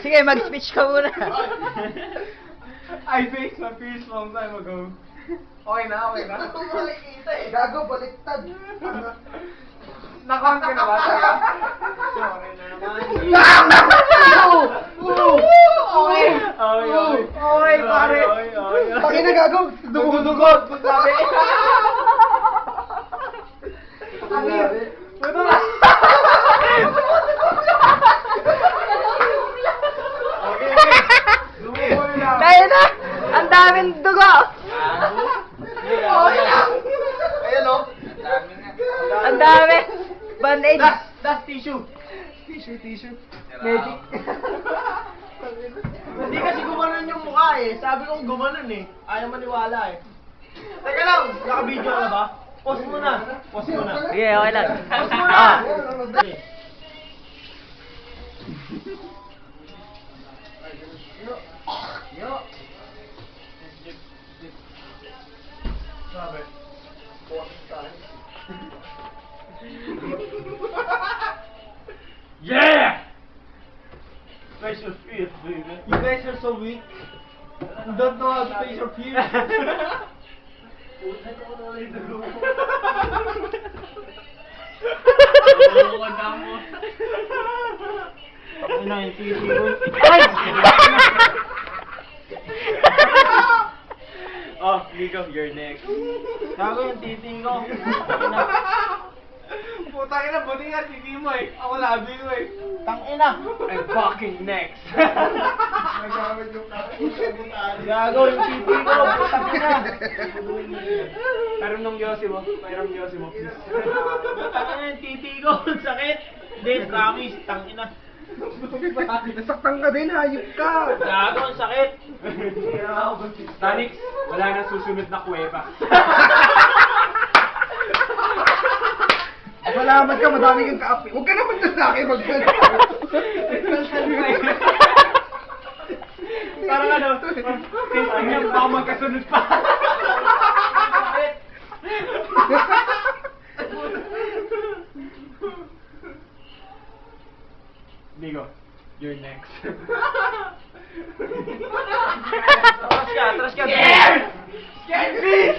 Sige, mag-speech ka muna. I faced my fears long time ago. Okay na, okay na. Ito mo nakikita eh. Gago, baliktad. Nakam ka na ba? Sorry na naman. Okay. Okay, pare. Pakina gago. Dugod. Sabi. Puto na. Okay. Dumugo na. Kaya na! Ang daming dugo! Ayan o. Ang dami! Band-aid! Das tissue. Tissue. Magic. Hindi kasi gumanon yung mukha eh. Sabi ko gumanon eh. Ayaw maniwala eh. Teka lang, naka-video na ba? Pause mo na. Sige, okay lang. Pause mo na. Ah. Yo. Sabi. Yeah! Face your fears, baby. You guys are so weak. You don't know how to face your fears. Oh, Nico, you're next. Gago yung titi ko. Puta ka na, buti nga titi mo eh. Ako labi ko eh. Tangina. I'm fucking next. Gago yung titi ko. Tangina. Mayroon ng Yossi mo. Please. Tangina yung titi ko. Sakit. Hindi, promise. Tangina. Nasaktan ka din, hayop ka! Gago, ang sakit. Tanix, wala na susunod na kuweba. Salamat ka, madami kang kaapi. Huwag ka naman na sa akin mag-gano. Parang ano, testing niya baka magkasunod pa. Nico, you're next. Atras ka. Scared! Scared bitch!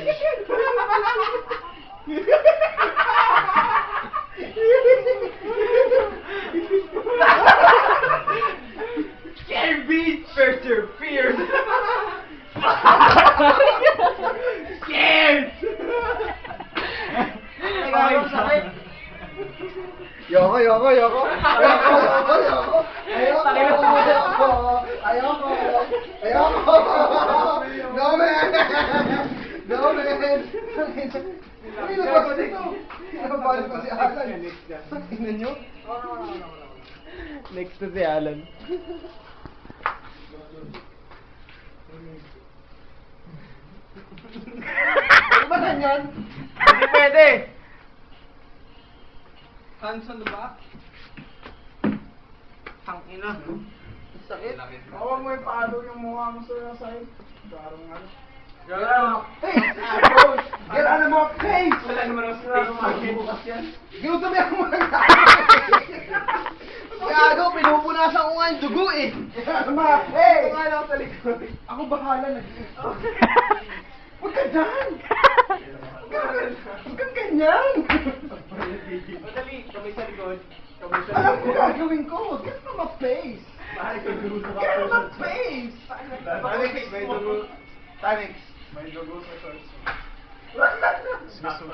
Scared bitch! First your fears! Scared! Gago, sakit. Yoko. Ayoko. No man! Pinabalik ko si Alan. Tingnan nyo? Next to si Alan. Ano ba ganyan? Hindi pwede! Hands on the back. Tangina. Sakit. Huwag mo ipalo yung mukha mo sa side. Garong ano. Gagano! Face! Get out of my face! Wala naman ang space. Ginutumihan mo lang sa Gago, pinupunasan ko nga yung dugo eh. Get out of my face! Ito nga lang sa likod. Ako bahala na. Huwag ka dyan! Huwag kang ganyan! Madali, kamay sa likod. Kamay sa Alam ko likod. gagawin ko! Get out of my face! Get out of my face! Tanix, may dugo. Tanix, may dugo sa shorts. Gusto.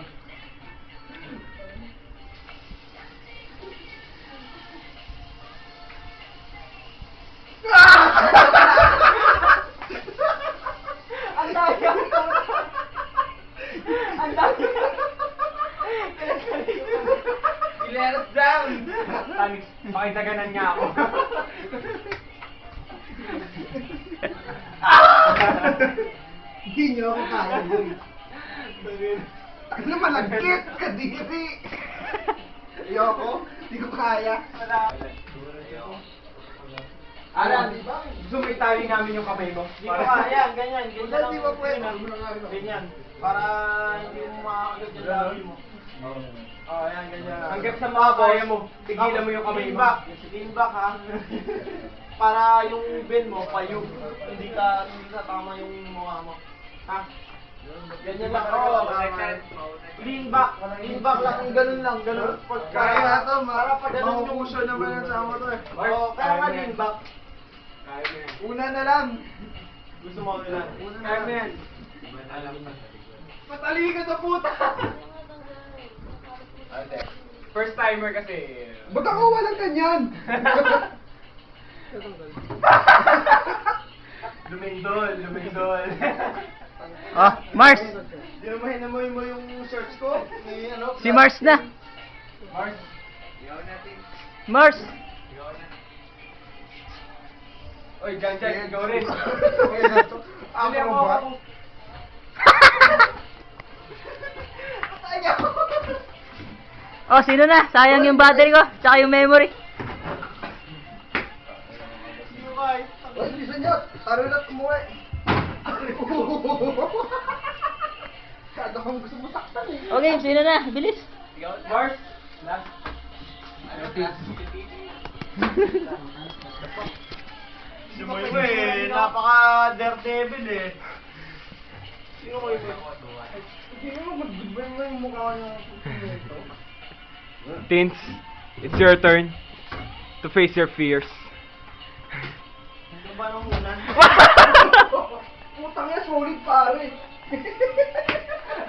Ang dami! Ang dami! Let us down! Tanix, pakitaganan niya ako. Hindi nyo ako kaya, boy. Ano malagkit ka, diri! Ayoko, hindi ko kaya. Alan, gusto mo itali namin yung kamay mo? Hindi ko kaya, ganyan. Wala, di ba pwede? Ganyan. Para hindi mo makakagat yung labi mo. Oh, yan, ganyan. Hanggat sa mga kaya mo, tigilan mo yung kamay mo. Lean back ha. para yung ben mo, payong. Hindi ka tama yung mukha mo. Ha? Ganyan lang. Oo, lean back lang, ganun lang, ganun. Kaya nga to, para pag ganun yung... makukusyon naman ang sama to eh. Oo, kaya nga lean back. Una na lang. Gusto mo ilan? Kaya mo yan. Matali ka sa puta! First timer kasi. Ba't ako walang ganyan? Lumindol. Oh, Mars! Di naman hinamoy mo yung search ko. May ano? Si Mars na! Mars. Mars! Oy, Jan, ikaw rin. Okay na to. Bili mo Acrobat. ako. Oh, sino na? Sayang yung battery ko, tsaka yung memory. Sino ka eh? Ay, bisa niya. Taro na tumuwi. Kada kang gusto mo saktan eh. Okay, sino na? Bilis! Mars. Last. Si Moy mo eh, napaka-daredevil eh. Sino Moy mo? Hindi mo mag-goodbye mo yung mukha niya. Tins, it's your turn to face your fears. Ano ba nung unan? Putang yan, solid pare.